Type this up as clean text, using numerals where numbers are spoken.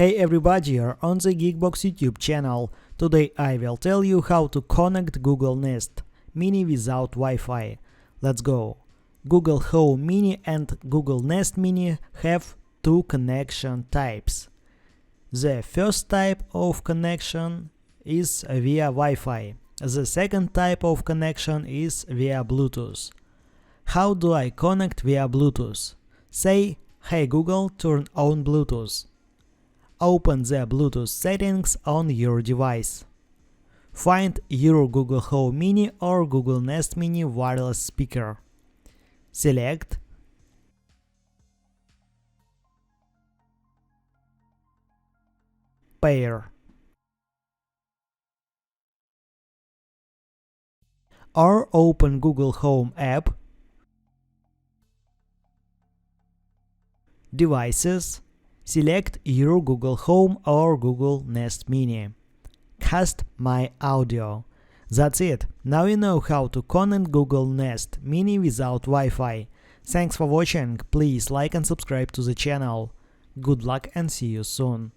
Hey everybody, you're on the GeekBox YouTube channel. Today I will tell you how to connect Google Nest Mini without Wi-Fi. Let's go. Google Home Mini and Google Nest Mini have two connection types. The first type of connection is via Wi-Fi. The second type of connection is via Bluetooth. How do I connect via Bluetooth? Say, "Hey Google, turn on Bluetooth." Open the Bluetooth settings on your device. Find your Google Home Mini or Google Nest Mini wireless speaker. Select Pair or open Google Home app, Devices, select your Google Home or Google Nest Mini. Cast My Audio. That's it. Now you know how to connect Google Nest Mini without Wi-Fi. Thanks for watching. Please like and subscribe to the channel. Good luck and see you soon.